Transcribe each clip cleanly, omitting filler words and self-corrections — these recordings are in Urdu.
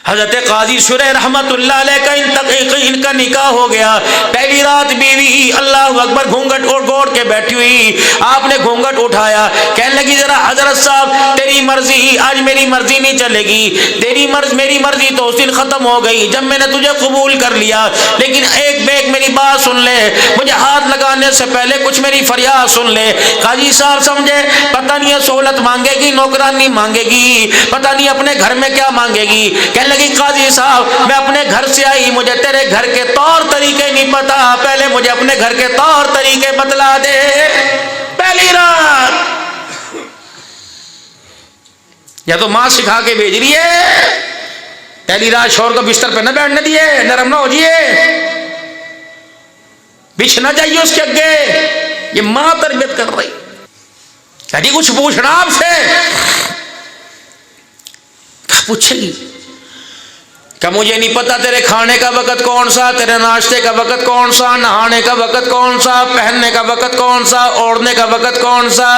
حضرت قاضی شریح رحمت اللہ علیہ کا ان کا نکاح ہو گیا. پہلی رات بیوی اللہ اکبر گھونگھٹ اوڑھ کے بیٹھی ہوئی, آپ نے گھونگھٹ اٹھایا, کہنے لگی ذرا حضرت صاحب تیری مرضی, آج میری مرضی نہیں چلے گی, میری مرضی تو اس دن ختم ہو گئی جب میں نے تجھے قبول کر لیا, لیکن ایک میری بات سن لے, مجھے ہاتھ لگانے سے پہلے کچھ میری فریاد سن لے. قاضی صاحب سمجھے, پتہ نہیں ہے سہولت مانگے گی, نوکرانی مانگے گی, پتہ نہیں اپنے گھر میں کیا مانگے گی. کہنے لگی قاضی صاحب میں اپنے گھر سے آئی, مجھے تیرے گھر کے طور طریقے نہیں پتا, پہلے مجھے اپنے گھر کے طور طریقے بتلا دے. پہلی رات یا تو ماں سکھا کے بھیج رہی ہے, پہلی رات شوہر کو بستر پہ نہ بیٹھنے دیے, نرم نہ ہو جائیے, بچھنا چاہیے اس کے آگے. یہ ماں تربیت کر رہی. کہتی کچھ پوچھنا آپ سے, پوچھے گی کہ مجھے نہیں پتا تیرے کھانے کا وقت کون سا, تیرے ناشتے کا وقت کون سا, نہانے کا وقت کون سا, پہننے کا وقت کون سا, اوڑھنے کا وقت کون سا.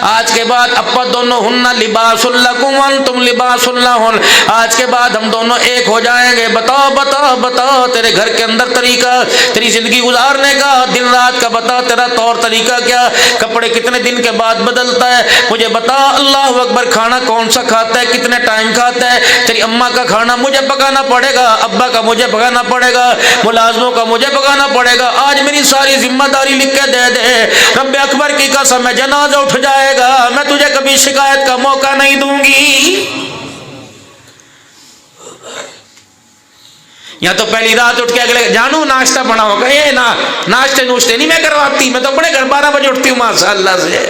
آج کے بعد ابا دونوں ہن لباس لکم وانتم لباس لہن, آج کے بعد ہم دونوں ایک ہو جائیں گے. بتاؤ بتاؤ بتاؤ تیرے گھر کے اندر طریقہ, تیری زندگی گزارنے کا, دن رات کا بتا, تیرا طور طریقہ کیا, کپڑے کتنے دن کے بعد بدلتا ہے, مجھے بتا. اللہ اکبر, کھانا کون سا کھاتا ہے, کتنے ٹائم کھاتا ہے, تیری اماں کا کھانا مجھے پکانا پڑے گا, ابا کا مجھے پکانا پڑے گا, ملازموں کا مجھے پکانا پڑے گا. آج میری ساری ذمہ داری لکھ کے دے دے, رب اکبر کی قسم ہے جنازہ اٹھ جائے گا, میں تجھے کبھی شکایت کا موقع نہیں دوں گی. یا تو پہلی رات اٹھ کے اگلے جانو ناشتہ بنا ہوگا, یہ ناشتے نوشتے نہیں میں کرواتی, میں تو اپنے گھر 12 بجے اٹھتی ہوں ماشاء اللہ سے.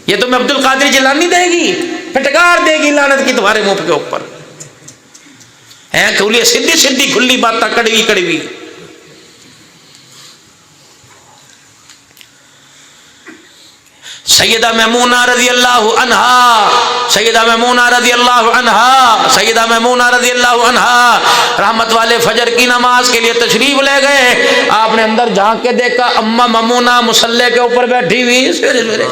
یہ تو میں عبد القادر جیلانی دے گی, پھٹکار دے گی لعنت کی تمہارے منہ کے اوپر. کھلی سیدھی سیدھی کھلی باتیں, کڑوی کڑوی. سیدہ میمونہ رضی اللہ عنہا, سیدہ میمونہ رضی اللہ عنہا, سیدہ میمونہ رضی اللہ عنہا رحمت والے فجر کی نماز کے لیے تشریف لے گئے. آپ نے اندر جھانک کے دیکھا اماں میمونہ مصلی کے اوپر بیٹھی ہوئی. سویرے سویرے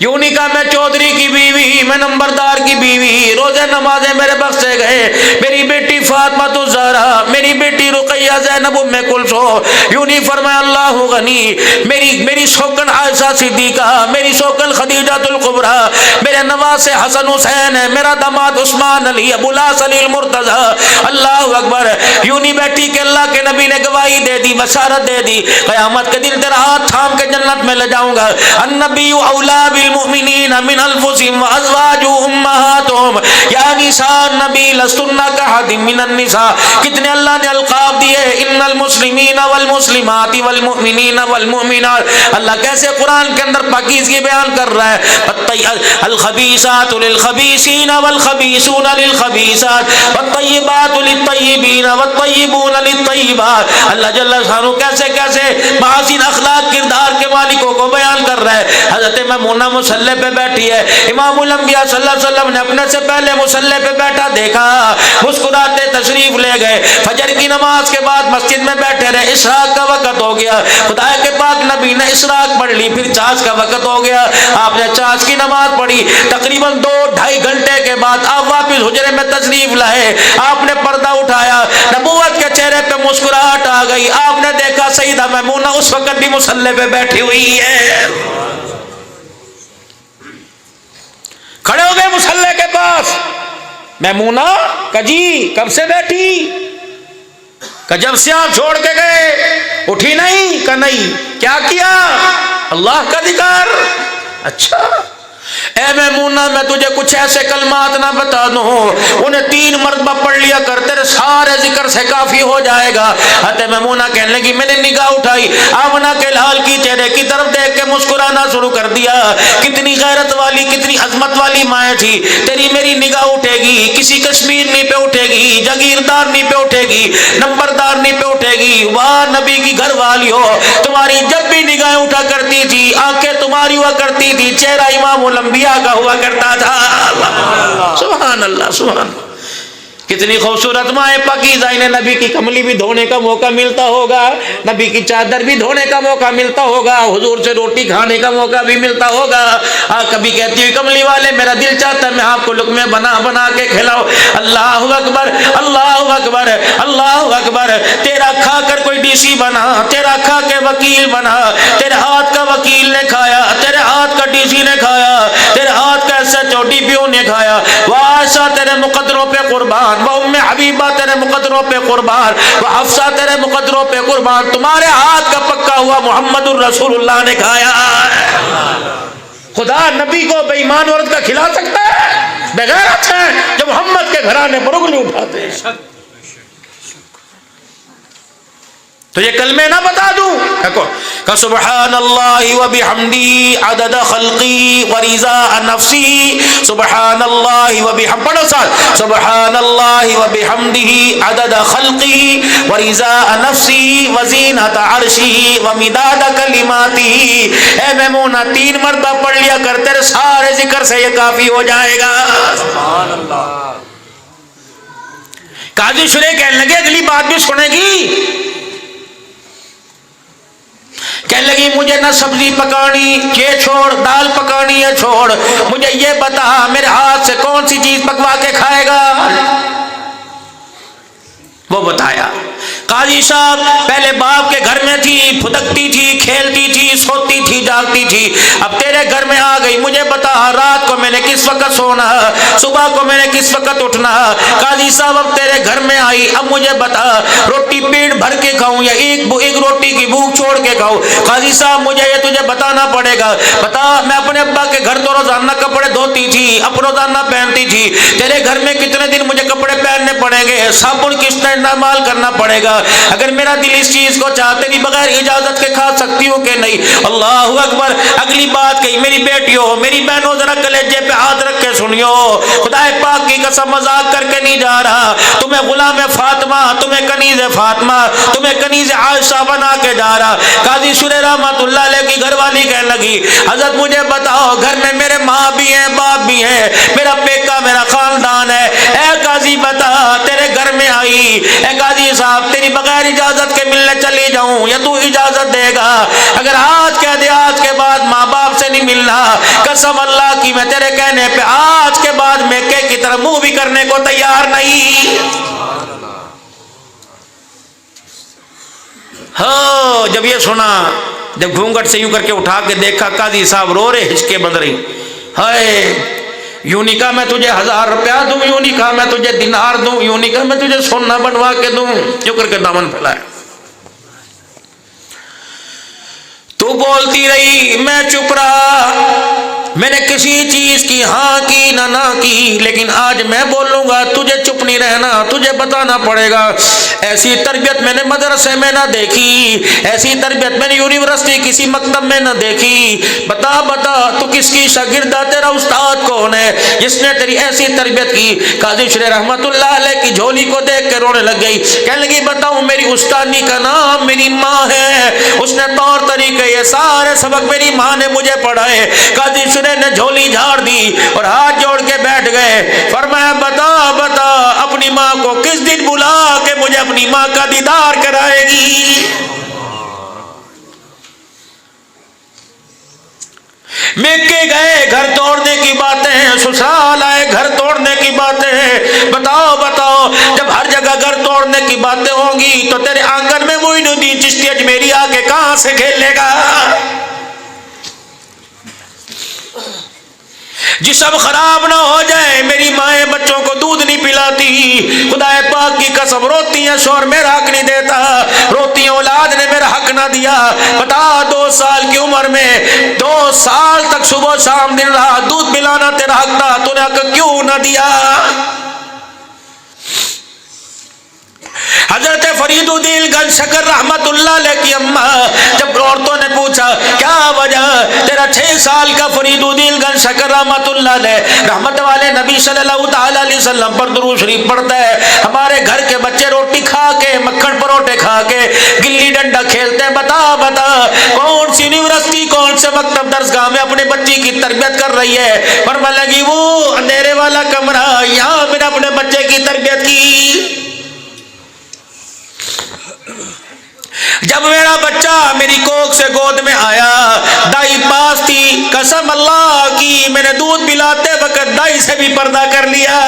یوں نہیں کہا میں چودھری کی بیوی, میں نمبردار کی بیوی, روزے نمازیں میرے بخشے گئے, میری بیٹی فاطمہ الزہرا, میری بیٹی رقیہ زینب ام کلثوم. یوں نہیں فرمایا اللہ غنی, میری سوکن عائشہ صدیقہ, میری سوکن خدیجہ الکبریٰ, میرے نواسے حسن حسین ہے, میرا داماد عثمان علی, ابو العاص علی المرتضی. اللہ اکبر. یوں نہیں بیٹھی کہ اللہ کے نبی نے گواہی دے دی, بشارت دے دی, قیامت کے دن تیرا ہاتھ تھام کے جنت میں لے جاؤں گا. النبی اولا بالمؤمنین من انفسهم وازواجهم امہاتهم یا نساء النبی لستن کاحد من النساء. کتنے اللہ نے القاب دیے, ان المسلمین والمسلمات والمؤمنین والمؤمنات. اللہ کیسے قرآن کے اندر پاکیزگی بیان کر رہا ہے. الخبیثات للخبیثین والخبیثون للخبیثات والطیبات للطیبین والطیبون للطیبات. اللہ جل شانہ کیسے کیسے محاسن اخلاق کردار کے مالکوں کو بیان کر رہا ہے. حضرت میمونہ مصلی پہ بیٹھی ہے, امام الانبیاء صلی اللہ علیہ وسلم نے اپنے سے پہلے مصلی پہ بیٹھا دیکھا, مسکراتے تشریف لے گئے. فجر کی نماز کے بعد مسجد میں بیٹھے رہے, اشراق کا وقت ہو گیا, خدا کے پاک نبی نے اشراق پڑھ لی, پھر چاش کا وقت ہو گیا, آپ نے چاش کی نماز پڑھی. تقریباً 2-2.5 گھنٹے کے بعد آپ واپس حجرے میں تشریف لائے, آپ نے پردہ اٹھایا, نبوت کے چہرے پہ مسکراہٹ آ گئی. آپ نے دیکھا سیدہ میمونہ اس وقت بھی مصلی پہ بیٹھی ہوئی ہے. کھڑے ہو گئے مصلی کے پاس. میمونہ کہ جی کب سے بیٹھی, کہ جب سے آپ چھوڑ کے گئے. اٹھی نہیں, کہ نہیں. کیا کیا, اللہ کا ذکر. اچھا اے میمونہ میں تجھے کچھ ایسے کلمات نہ بتا دوں, انہیں 3 مرتبہ پڑھ لیا کر, تیرے سارے ذکر سے کافی ہو جائے گا. حضرت میمونہ کہنے لگی, میں نے نگاہ اٹھائی, آمنہ کے لال کی چہرے کی طرف دیکھ کے مسکرانا شروع کر دیا. کتنی غیرت والی, کتنی عظمت والی مائیں تھی. تیری میری نگاہ اٹھے گی, کسی کشمیرنی پہ اٹھے گی, جاگیردارنی پہ اٹھے گی, نمبردارنی پہ اٹھے گی. واہ نبی کی گھر والی ہو, تمہاری جب بھی نگاہیں اٹھا کرتی تھی, آنکھیں تمہاری ہوا کرتی تھی, چہرہ امام الانبیاء کا ہوا کرتا تھا. سبحان اللہ سبحان اللہ. کتنی خوبصورت ماں پاکیزہ، انہیں نبی کی کملی بھی دھونے کا موقع ملتا ہوگا، نبی کی چادر بھی دھونے کا موقع ملتا ہوگا، حضور سے روٹی کھانے کا موقع بھی ملتا ہوگا۔ کبھی کہتی ہوئی کملی والے میرا دل چاہتا ہے میں آپ کو لقمے بنا بنا کے کھلاؤں۔ اللہ اکبر، اللہ اکبر، اللہ اکبر۔ تیرا کھا کر کوئی ڈی سی بنا، تیرا کھا کے وکیل بنا، تیرے ہاتھ کا وکیل نے کھایا، تیرے ہاتھ کا ڈی سی نے کھایا، تیرے ہاتھ کا SHO DPO نے کھایا، وعائشہ تیرے مقدروں پہ قربان، وہ ام حبیبہ تیرے مقدروں پہ قربان، وہ حفصہ تیرے مقدروں پہ قربان، تمہارے ہاتھ کا پکا ہوا محمد الرسول اللہ نے کھایا۔ خدا نبی کو بے ایمان عورت کا کھلا سکتا ہے؟ بغیرت ہے جو محمد کے گھرانے پر انگلی اٹھاتے ہیں۔ تو یہ کلمے نہ بتا دوں کہ سبحان اللہ و بحمدی عدد خلقی و رضا نفسی، سبحان اللہ و بحمدی، پڑھو ساتھ، سبحان اللہ و بحمدی عدد خلقی و رضا نفسی و زینت عرشی و مداد کلماتی۔ اے میمونہ 3 مرتبہ پڑھ لیا کر، تیرے سارے ذکر سے یہ کافی ہو جائے گا۔ سبحان اللہ۔ قاضی شریح کہنے لگے اگلی بات بھی سنے گی، کہنے لگی مجھے نہ سبزی پکانی یہ چھوڑ، دال پکانی ہے چھوڑ، مجھے یہ بتا میرے ہاتھ سے کون سی چیز پکوا کے کھائے گا؟ وہ بتایا۔ قاضی صاحب پہلے باپ کے گھر میں تھی، پھدکتی تھی، کھیلتی تھی، سوتی تھی، جاگتی تھی، اب تیرے گھر میں آ گئی، مجھے بتا رات کو میں نے کس وقت سونا، صبح کو میں نے کس وقت اٹھنا؟ قاضی صاحب اب تیرے گھر میں آئی، اب مجھے بتا روٹی پیٹ بھر کے کھاؤں یا ایک روٹی کی بھوک چھوڑ کے کھاؤں؟ قاضی صاحب مجھے یہ تجھے بتانا پڑے گا، بتا میں اپنے ابا کے گھر تو روزانہ کپڑے دھوتی تھی، اب روزانہ پہنتی تھی، تیرے گھر میں کتنے دن مجھے کپڑے پہننے پڑیں گے، صابن کس طرح استعمال کرنا پڑے گا؟ اگر میرا دل اس چیز کو چاہتے نہیں بغیر اجازت کے کھا سکتی ہوں کہ نہیں؟ اللہ اکبر۔ اگلی بات کہی، میری بیٹیوں میری بہنوں ذرا کلیجے پہ ہاتھ رکھ کے سنیو، خدا پاک کی قسم مذاق کر کے نہیں جا رہا، تمہیں غلام فاطمہ، تمہیں کنیز فاطمہ، تمہیں کنیز عائشہ بنا کے جا رہا۔ قاضی شریح رحمت اللہ علیہ کی گھر والی کہنے لگی حضرت مجھے بتاؤ گھر میں میرے ماں بھی ہیں، باپ بھی ہیں، میرا پیکا میرا خاندان ہے، اے قاضی بتا تیرے گھر میں آئی، اے قاضی صاحب تیری بغیر اجازت کے ملنے چلی جاؤں یا تو اجازت دے گا؟ اگر آج کہہ دے آج کے بعد ماں باپ سے نہیں ملنا، قسم اللہ کی میں تیرے کہنے پہ آج کے بعد میکے کی طرح منہ بھی کرنے کو تیار نہیں۔ ہاں جب یہ سنا، جب گھونگٹ سے یوں کر کے اٹھا کے دیکھا قاضی صاحب رو رہے، ہچکے بند رہی، ہائے یوں نہیں کہا میں تجھے 1000 روپیہ دوں، یوں نہیں کہا میں تجھے دینار دوں، یوں نہیں کہا میں تجھے سونا بنوا کے دوں، یوں کر کے دامن پھیلایا۔ تو بولتی رہی میں چپ رہا، میں نے کسی چیز کی ہاں کی نہ کی، لیکن آج میں بولوں گا تجھے چپ نہیں رہنا، تجھے بتانا پڑے گا۔ ایسی تربیت میں نے مدرسے میں نہ دیکھی، ایسی تربیت میں نے یونیورسٹی کسی مکتب میں نہ دیکھی، بتا بتا تو کس کی شاگردہ، تیرا استاد کون ہے جس نے تیری ایسی تربیت کی؟ قاضی شریح رحمت اللہ علیہ کی جھولی کو دیکھ کے رونے لگ گئی، کہنے لگی بتاؤں میری استادی کا نام میری ماں ہے، اس نے طور طریقے یہ سارے سبق میری ماں نے مجھے پڑھائے۔ قاضی شریح نے جھولی جھاڑ دی اور ہاتھ جوڑ کے بیٹھ گئے، فرمایا بتا بتا اپنی ماں کو کس دن بلا کے مجھے اپنی ماں کا دیدار کرائے گی؟ میکے گئے گھر توڑنے کی باتیں، سسرال آئے گھر توڑنے کی باتیں، بتاؤ بتاؤ جب ہر جگہ گھر توڑنے کی باتیں ہوں گی تو تیرے آنگن میں معین الدین چشتی اجمیری آ کے کہاں سے کھیلے گا؟ جسم خراب نہ ہو جائے، میری مائیں بچوں کو دودھ نہیں پلاتی، خدا پاک کی قسم روتی ہیں شوہر میرا حق نہیں دیتا، روتی ہیں اولاد نے میرا حق نہ دیا۔ بتا 2 سال کی عمر میں 2 سال تک صبح شام دن رات دودھ پلانا تیرا حق تھا، تو نے حق کیوں نہ دیا؟ حضرت فرید الدین گنج شکر رحمت اللہ علیہ کی اماں جب عورتوں نے پوچھا کیا وجہ تیرا 6 سال کا فرید الدین گنج شکر رحمت اللہ علیہ رحمت والے نبی صلی اللہ تعالی علیہ وسلم پر درود شریف پڑھتا ہے، ہمارے گھر کے بچے روٹی کھا کے مکھن پروٹے کھا کے گلی ڈنڈا کھیلتے ہیں، بتا بتا کون سی یونیورسٹی کون سے مکتب درسگاہ میں اپنے بچی کی تربیت کر رہی ہے؟ فرمانے لگی وہ اندھیرے والا کمرہ، یہاں میں نے اپنے بچے کی تربیت کی میری کوکھ سے گود میں آیا، دائی پاس تھی، قسم اللہ کی میں نے دودھ پلاتے وقت دائی سے بھی پردہ کر لیا۔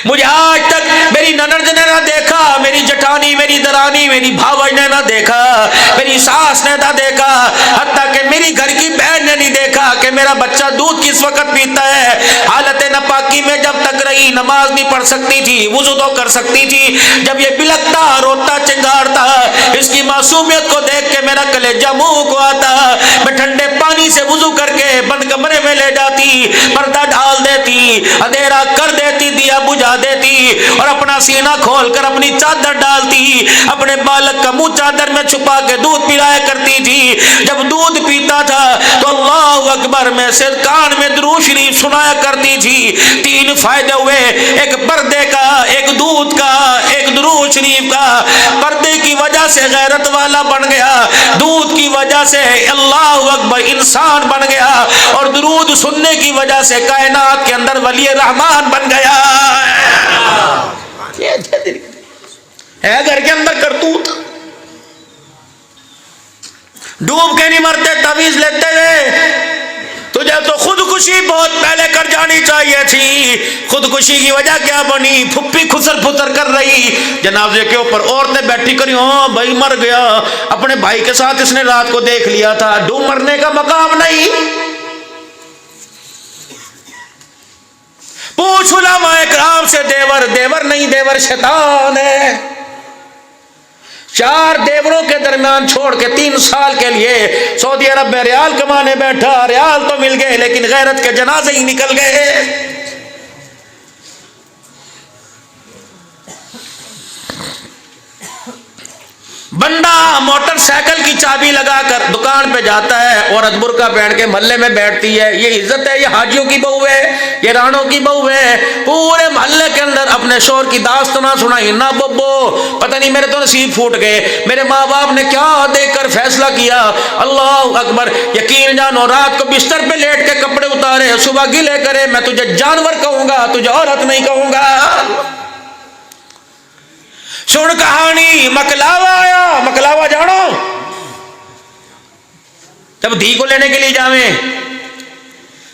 مجھے آج تک میری ننند نے نہ دیکھا، میری جٹانی، میری درانی، میری بھاوج نے نہ دیکھا، میری ساس نے نہ دیکھا، حتیٰ کہ میری گھر کی بہن نے نہیں دیکھا کہ میرا بچہ دودھ کس وقت پیتا ہے۔ حالت ناپاکی میں جب تک رہی، نماز نہیں پڑھ سکتی تھی، وضو تو کر سکتی تھی۔ جب یہ بلکتا، روتا، چنگارتا، اس کی معصومیت کو دیکھ کے میرا کلیجہ منہ کو آتا، میں ٹھنڈے پانی سے وضو کر کے بند کمرے میں لے جاتی، پردہ ڈال دیتی، اندھیرا کر دیتی، دیا بجھا دیتی، اور اپنا سینہ کھول کر اپنی چادر ڈالتی، اپنے بالک کا منہ چادر میں چھپا کے دودھ پلایا کرتی تھی۔ جب دودھ پیتا تھا تو اللہ اکبر میں سے کان میں درود شریف سنایا کرتی تھی۔ 3 فائدے ہوئے، ایک پردے کا، ایک دودھ کا، ایک درود شریف کا۔ پردے کی وجہ سے غیرت والا بن گیا، دودھ کی وجہ سے اللہ اکبر انسان بن گیا، اور درود سننے کی وجہ سے کائنات کے اندر ولی رحمان بن گیا۔ ہے گھر کے اندر کرتوت، ڈوب کے نہیں مرتے تعویذ لیتے ہوئے۔ تجھے تو خودکشی بہت پہلے کر جانی چاہیے تھی۔ خودکشی کی وجہ کیا بنی؟ پھپھی خسر پھتر کر رہی، جنازے کے اوپر عورتیں بیٹھی کری، ہاں بھائی مر گیا، اپنے بھائی کے ساتھ اس نے رات کو دیکھ لیا تھا۔ ڈوب مرنے کا مقام نہیں۔ پوچھ علماء کرام سے، دیور دیور نہیں، دیور شیطان ہے۔ 4 دیوروں کے درمیان چھوڑ کے 3 سال کے لیے سعودی عرب میں ریال کمانے بیٹھا، ریال تو مل گئے لیکن غیرت کے جنازے ہی نکل گئے۔ بندہ موٹر سائیکل کی چابی لگا کر دکان پہ جاتا ہے، عورت برقع پہن کے محلے میں بیٹھتی ہے، یہ عزت ہے؟ یہ حاجیوں کی بہو ہے، یہ رانوں کی بہو ہے۔ پورے محلے کے اندر اپنے شوہر کی داستاں سنائی، نہ ببو پتہ نہیں میرے تو نصیب پھوٹ گئے، میرے ماں باپ نے کیا دیکھ کر فیصلہ کیا۔ اللہ اکبر، یقین جانو رات کو بستر پہ لیٹ کے کپڑے اتارے، صبح گلے کرے، میں تجھے جانور کہوں گا، تجھے عورت نہیں کہوں گا۔ سن کہانی، مکلاوا آیا، مکلاوا جانو؟ جب دھی کو لینے کے لیے جاویں،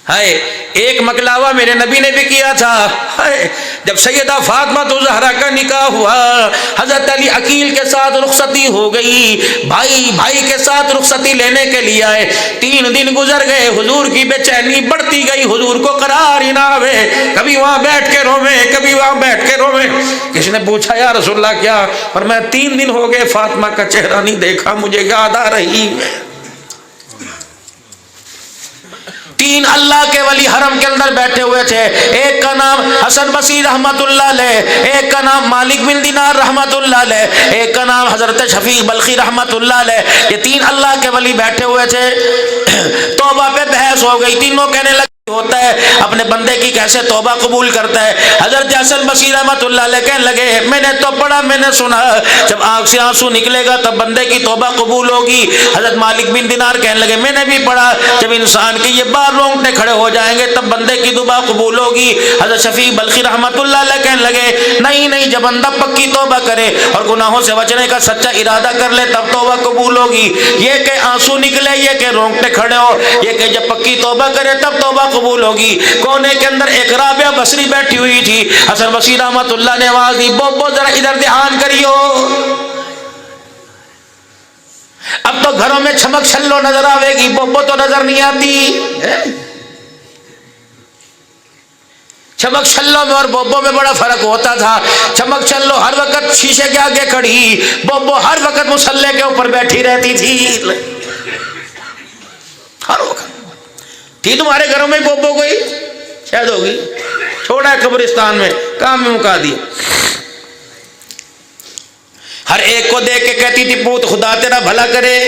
ہائے ایک مکلاوا میرے نبی نے بھی کیا تھا۔ جب سیدہ فاطمہ زہرا کا نکاح ہوا، حضرت علی عقیل کے ساتھ رخصتی ہو گئی، بھائی بھائی کے ساتھ رخصتی لینے کے لیے آئے۔ 3 دن گزر گئے، حضور کی بے چینی بڑھتی گئی، حضور کو قرار ہی نہ آوے، کبھی وہاں بیٹھ کے رویں، کبھی وہاں بیٹھ کے رویں۔ کسی نے پوچھا یا رسول اللہ کیا؟ اور میں 3 دن ہو گئے فاطمہ کا چہرہ نہیں دیکھا، مجھے یاد آ رہی ہے۔ 3 اللہ کے ولی حرم کے اندر بیٹھے ہوئے تھے، ایک کا نام حسن بصری رحمت اللہ علیہ، ایک کا نام مالک بن دینار رحمت اللہ علیہ، ایک کا نام حضرت شفیع بلخی رحمت اللہ علیہ۔ یہ 3 اللہ کے ولی بیٹھے ہوئے تھے۔ توبہ پہ بحث ہو گئی، تینوں کہنے لگے ہوتا ہے اپنے بندے کی کیسے توبہ قبول کرتا ہے۔ حضرت حسن بصری رحمت اللہ علیہ کہنے لگے میں نے تو پڑھا، میں نے سنا، جب آنکھ سے آنسو نکلے گا تب بندے کی توبہ قبول ہوگی۔ حضرت مالک بن دینار کہنے لگے میں نے بھی پڑھا، جب انسان کے یہ بار رونگٹے کھڑے ہو جائیں گے تب بندے کی توبہ قبول ہوگی۔ حضرت شفیع بلخی رحمت اللہ علیہ کہنے لگے نہیں نہیں، جب بندہ پکی توبہ کرے اور گناہوں سے بچنے کا سچا ارادہ کر لے تب توبہ قبول ہوگی۔ یہ کہ آنسو نکلے، یہ کہ رونگٹے کھڑے ہو، یہ کہ جب پکی توبہ کرے تب توبہ قبول ہوگی۔ کونے کے اندر ایک رابعہ بصری بیٹھی ہوئی تھی، حسن بصری رحمت اللہ نے آواز دی بوبو ذرا ادھر دھیان کریو۔ اب تو گھروں میں چھمک چھلو نظر آوے گی، بوبو تو نظر نہیں آتی۔ چمک چھلو میں اور بوبو میں بڑا فرق ہوتا تھا۔ چمک چھلو ہر وقت شیشے کے آگے کھڑی، بوبو ہر وقت مصلے کے اوپر بیٹھی رہتی تھی، ہر وقت تھی۔ تمہارے گھروں میں بوبو کوئی شاید ہوگی، چھوڑا ہے قبرستان میں، کام میں مکا دیا۔ ہر ایک کو دیکھ کے کہتی تھی پوت خدا تیرا بھلا کرے۔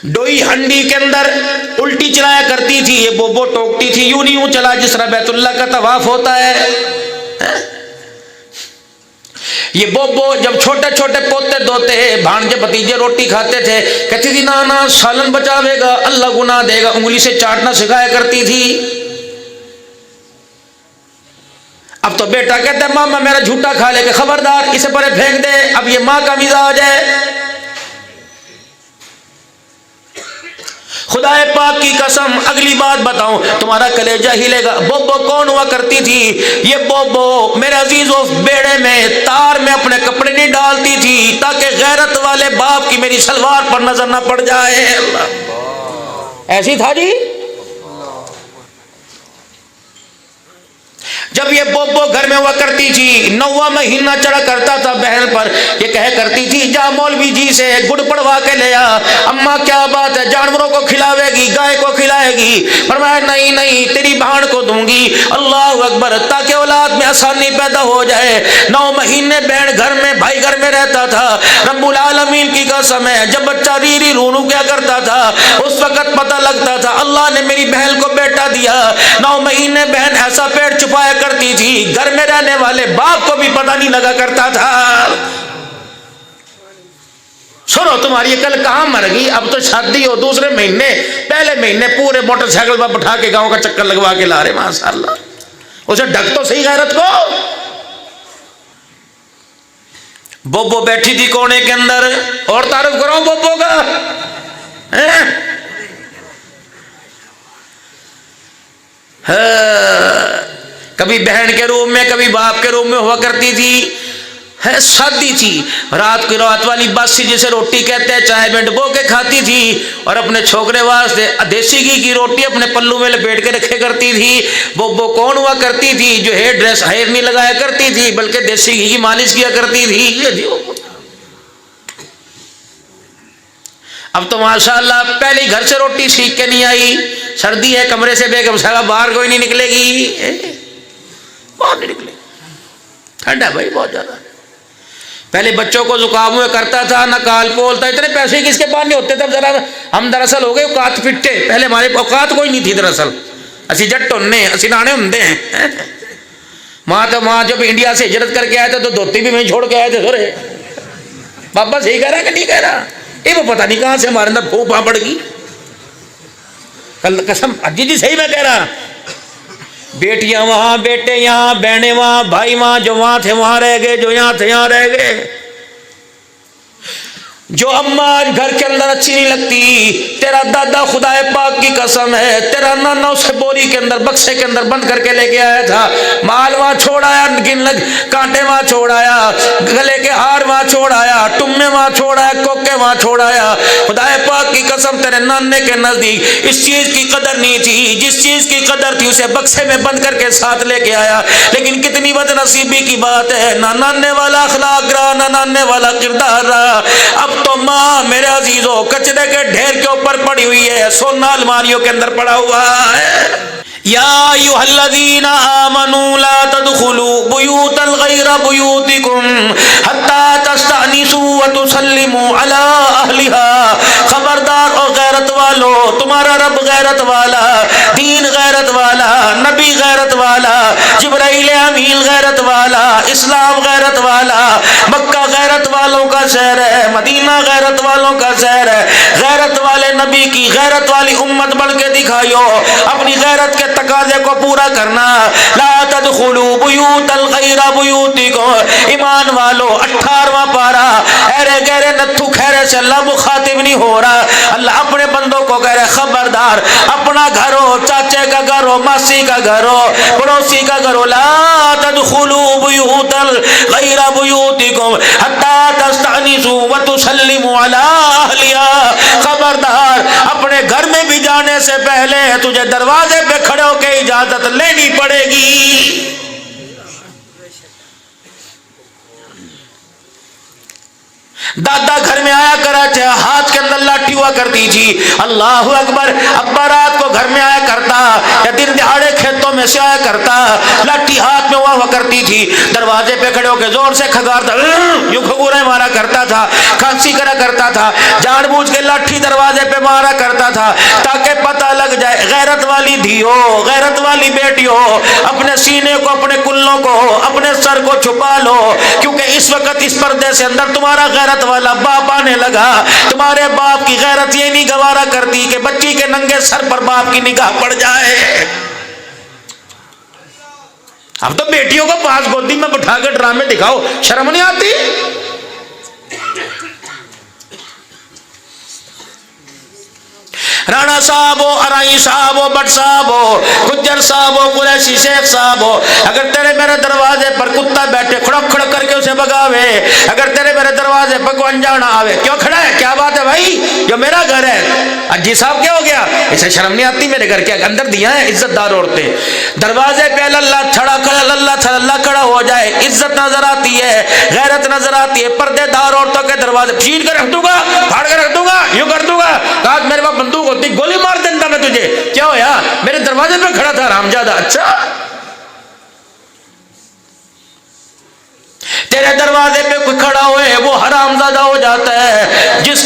ڈوئی ہنڈی کے اندر الٹی چلایا کرتی تھی، یہ بوبو ٹوکتی تھی، یوں نہیں یوں چلا جس طرح بیت اللہ کا طواف ہوتا ہے۔ یہ بوبو جب چھوٹے چھوٹے پوتے دوتے بھانجے بھتیجے روٹی کھاتے تھے کہتی تھی نانا سالن بچاوے گا اللہ گناہ دے گا، انگلی سے چاٹنا سکھایا کرتی تھی۔ اب تو بیٹا کہتا ہے ماما میرا جھوٹا کھا لے کہ خبردار اسے پرے پھینک دے. اب یہ ماں کا مزاج ہے. خدا پاک کی قسم اگلی بات بتاؤں تمہارا کلیجہ ہلے گا. بوبو کون ہوا کرتی تھی؟ یہ بوبو میرے عزیزوں بیڑے میں تار میں اپنے کپڑے نہیں ڈالتی تھی تاکہ غیرت والے باپ کی میری شلوار پر نظر نہ پڑ جائے. ایسی تھا جی. جب یہ بوبو گھر میں ہوا کرتی تھی 9واں مہینہ چڑھا کرتا تھا بہن پر. یہ کہہ کرتی تھی جا مولوی جی سے گڑ پڑوا کے لے آ. اماں کیا بات ہے جانوروں کو کھلاوے گی گائے کو کھلائے گی؟ فرمایا نہیں نہیں تیری بہن کو دوں گی. اللہ اکبر تاکہ اولاد میں آسانی پیدا ہو جائے. 9 مہینے بہن گھر میں بھائی گھر میں رہتا تھا. رب العالمین کی قسم ہے جب بچہ ری ری رو رو کیا کرتا تھا اس وقت پتہ لگتا تھا اللہ نے میری بہن کو بیٹا دیا. 9 مہینے بہن ایسا پیٹ چھپایا کرتی تھی گھر میں رہنے والے باپ کو بھی پتہ نہیں لگا کرتا تھا. سنو تمہاری کل کہاں مر گئی؟ اب تو شادی ہو دوسرے مہینے پہلے مہینے پورے موٹر سائیکل پر بٹھا کے گاؤں کا چکر لگوا کے لا رہے. ماشاء اللہ اسے ڈھک تو صحیح غیرت کو. بوبو بیٹھی تھی کونے کے اندر. اور تعارف کرو بوبو کا. کبھی بہن کے روم میں کبھی باپ کے روم میں ہوا کرتی تھی. ہے شادی تھی رات کی رات والی باسی جسے روٹی کہتے ہیں چائے میں ڈبو کے کھاتی تھی اور اپنے چھوکرے واسطے دیسی گھی کی روٹی اپنے پلو میں لپیٹ کے رکھے کرتی تھی. وہ کون ہوا کرتی تھی جو ہیئر نہیں لگایا کرتی تھی بلکہ دیسی گھی کی مالش کیا کرتی تھی. یہ تھی. اب تو ماشاءاللہ پہلے گھر سے روٹی سیکھ کے نہیں آئی. سردی ہے کمرے سے بیگم صاحبہ باہر کوئی نہیں نکلے گی. باہر نہیں نکلے ٹھنڈا بھائی بہت زیادہ. پہلے بچوں کو زکام ہوئے کرتا تھا نہ کال پولتا. اتنے پیسے کس کے پاس نہیں ہوتے تھے. ذرا ہم دراصل ہو گئے اوقات پٹے. پہلے ہمارے اوقات کوئی نہیں تھی دراصل. اسی جٹ ہونے اسی نانے ہوں ہیں. ماں جب انڈیا سے ہجرت کر کے آئے تھے تو دھوتی بھی میں چھوڑ کے آئے تھے. سورے بابا صحیح کہہ رہا ہے کہ نہیں کہہ رہا؟ یہ وہ پتہ نہیں کہاں سے ہمارے اندر پھوپا پڑ گئی. کل قسم جی صحیح میں کہہ رہا. بیٹیاں وہاں بیٹے یہاں بہنیں وہاں بھائی وہاں جو وہاں تھے وہاں رہ گئے جو یہاں تھے یہاں رہ گئے. جو اماں آج گھر کے اندر اچھی نہیں لگتی تیرا دادا خدا پاک کی قسم ہے تیرا نانا اسے بوری کے اندر بکسے کے اندر بند کر کے لے کے آیا تھا. مال وہاں چھوڑ آیا کانٹے وہاں چھوڑ آیا گلے کے ہار وہاں چھوڑ آیا ٹمے وہاں چھوڑ آیا کوکے وہاں چھوڑ آیا. خدا پاک کی قسم تیرے نانے کے نزدیک اس چیز کی قدر نہیں تھی. جس چیز کی قدر تھی اسے بکسے میں بند کر کے ساتھ لے کے آیا. لیکن کتنی بد نصیبی کی بات ہے نہ نانے والا اخلاق رہا نہ نانے والا کردار رہا. اب تو ماں میرے عزیزوں کچرے کے ڈھیر کے اوپر پڑی ہوئی ہے. سونا الماریوں کے اندر پڑا ہوا ہے. یا ایھا الذین آمنوا لا تدخلوا بیوتا غیر بیوتکم حتی تستأنسوا وتسلموا علی اہلہا. خبردار او غیرت والو تمہارا رب غیرت والا دین غیرت والا نبی غیرت والا جبرائیل امین غیرت والا اسلام غیرت والا مکہ غیرت والوں کا شہر ہے مدینہ غیرت والوں کا شہر ہے. غیرت والے نبی کی غیرت والی امت بن کے دکھائیو. اپنی غیرت کے تقاضے کو پورا کرنا. لا تدخلوا بیوتا غیر بیوتکم. ایمان والو 18واں پارہ ایرے گہرے نتھو خیرے سے اللہ مخاطب نہیں ہو رہا. اللہ اپنے بندوں کو کہہ رہے خبردار اپنا گھر ہو چاچے کا گھر ہو ماسی کا گھر ہو پڑوسی کا گھر ہو لا تدخلوا بیوتا غیر بیوتکم حتی تستأنسوا وتسلموا علی اہلہا. خبردار اپنے گھر میں بھی جانے سے پہلے تجھے دروازے پہ کھڑے ہو کے اجازت لینی پڑے گی. دادا گھر میں آیا کرتے ہاتھ کے اندر لاٹھی ہوا کرتی تھی. اللہ اکبر. ابا رات کو گھر میں آیا کرتا یا دن دہاڑے کھیتوں میں سے آیا کرتا لاٹھی ہاتھ میں ہوا کرتی تھی. دروازے پہ کھڑے ہو کے زور سے کھگارتا یوں کھگورے مارا کرتا تھا کھانسی کرا کرتا تھا. جان بوجھ کے لاٹھی دروازے پہ مارا کرتا تھا تاکہ پتہ لگ جائے غیرت والی دھیو غیرت والی بیٹیو اپنے سینے کو اپنے کلوں کو اپنے سر کو چھپا لو کیونکہ اس وقت اس پردے سے اندر تمہارا غیرت والا باپ آنے لگا. تمہارے باپ کی غیرت یہ نہیں گوارا کرتی کہ بچی کے ننگے سر پر باپ کی نگاہ پڑ جائے. اب تو بیٹیوں کو پاس گودی میں بٹھا کے ڈرامے دکھاؤ، شرم نہیں آتی؟ رانا صاحب ہو، ارائی صاحب ہو، بٹ صاحب ہو، گجر صاحب ہو، قریشی شیخ صاحب ہو، اگر تیرے میرے دروازے پر کتا بیٹھے کھڑک کھڑک کر کے اسے بگاوے، اگر تیرے میرے دروازے پر کوئی انجانا آوے، کیوں کھڑا ہے؟ کیا بات ہے بھائی؟ جو میرا گھر ہے۔ اجی صاحب کیا ہو گیا؟ اسے شرم نہیں آتی؟ میرے گھر کے اندر دیا ہے عزت دار عورتیں، دروازے پہ اللہ کھڑا ہو جائے، عزت نظر آتی ہے، غیرت نظر آتی ہے۔ پردے دار عورتوں کے دروازے چھین کر رکھ دوں گا، پھاڑ کر رکھ دوں گا، یوں کر دوں گا، کہا میرے پاس بندوق ہوتی گولی مار دیتا میں تجھے۔ کیا ہوا؟ میرے دروازے پہ کھڑا تھا حرامزادہ۔ اچھا، تیرے دروازے پہ کوئی کھڑا ہوئے وہ حرامزادہ ہو جاتا ہے، جس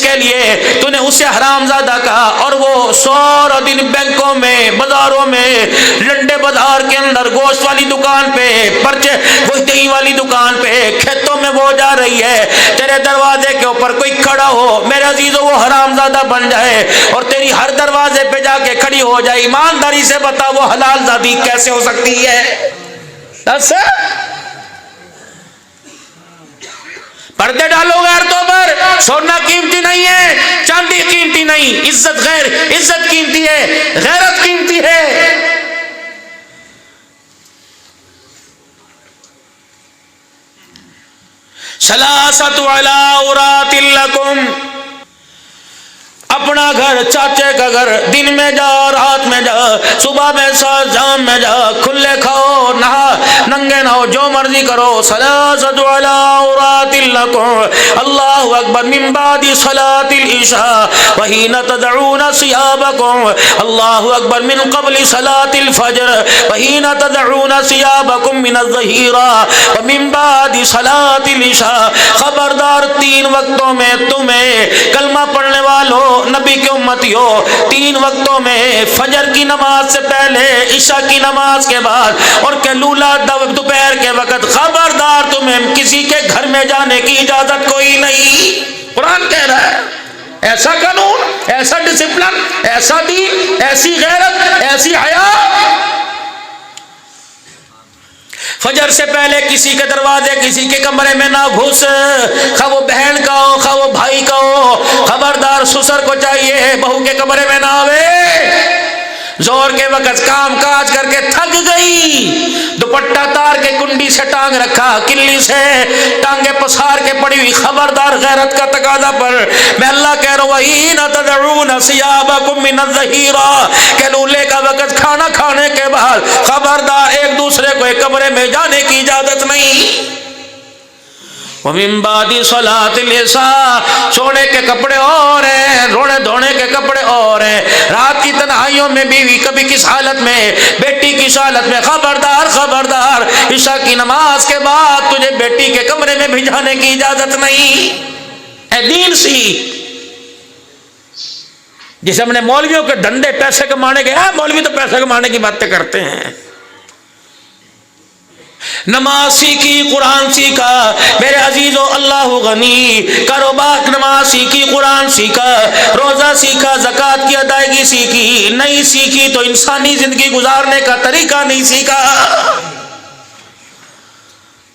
کے لیے تو نے اسے حرامزادہ کہا، اور وہ سارا دن بینکوں میں، بازاروں میں، لنڈے بازار کے اندر، گوشت والی دکان پہ، پرچے گوشت دہی والی دکان پہ، کھیتوں میں وہ جا رہی ہے، تیرے دروازے کے اوپر کوئی کھڑا ہو میرے عزیزو وہ حرامزادہ بن جائے اور تیری ہر دروازے پہ جا کے کھڑی ہو جائے، ایمانداری سے بتا وہ حلال زادی کیسے ہو سکتی ہے؟ بس پردے ڈالو غیرتوں پر، سونا قیمتی نہیں ہے، چاندی قیمتی نہیں، عزت قیمتی ہے، غیرت قیمتی ہے۔ ثلاثۃ علی عورات لکم، اپنا گھر، چاچے کا گھر، دن میں جا، رات میں جا، صبح میں سا، شام میں جا، کھلے کھاؤ، نہا، ننگے نہو، جو مرضی کرو۔ ثلاثۃ علی عورات لکم، اللہ اکبر، من بعد صلاۃ العشاء وحین تدعون ثیابکم، اللہ اکبر، من قبل صلاۃ الفجر وحین تدعون ثیابکم من الظہیرہ ومن بعد صلاۃ العشاء۔ خبردار، تین وقتوں میں تمہیں کلمہ پڑھنے والوں، نبی کے امتیوں، تین وقتوں میں، فجر کی نماز سے پہلے، عشاء کی نماز کے بعد، اور کلولا دوپہر کے وقت، خبردار تمہیں کسی کے گھر میں جانے کی اجازت کوئی نہیں۔ قرآن کہہ رہا ہے، ایسا قانون، ایسا ڈسپلن، ایسا دین، ایسی غیرت، ایسی حیا۔ فجر سے پہلے کسی کے دروازے، کسی کے کمرے میں نہ گھس، خواہ وہ بہن کا ہو، خواہ وہ بھائی کا ہو، خبردار سسر کو چاہیے بہو کے کمرے میں نہ آوے۔ زور کے وقت کام کاج کر کے تھک گئی، دوپٹہ تار کے کنڈی سے ٹانگ رکھا، کلی سے ٹانگیں پسار کے پڑی ہوئی، خبردار غیرت کا تقاضا پر میں اللہ کہہ رہا ہوں وَحِينَ تَدْعُونَ ثِيَابَكُم مِّنَ الظَّهِيرَةِ، کہ لولے کا وقت، کھانا کھانے کے بعد، خبردار ایک دوسرے کو ایک کمرے میں جانے کی اجازت نہیں۔ وَمِن بَعْدِ صَلَاةِ الْعِشَاءِ، سونے کے کپڑے اور ہیں، رونے دھونے کے کپڑے اور ہیں، رات کی تنہائیوں میں بیوی کبھی کس حالت میں، بیٹی کس حالت میں، خبردار، عشاء کی نماز کے بعد تجھے بیٹی کے کمرے میں بھی جانے کی اجازت نہیں۔ اے دین سی، جسے ہم نے مولویوں کے دھندے پیسے کمانے کے، مولوی تو پیسے کمانے کی باتیں کرتے ہیں، نماز سیکھی، قرآن سیکھا، میرے عزیزو اللہ غنی، کاروبار، نماز سیکھی، قرآن سیکھا، روزہ سیکھا، زکوٰۃ کی ادائیگی سیکھی، نہیں سیکھی تو انسانی زندگی گزارنے کا طریقہ نہیں سیکھا۔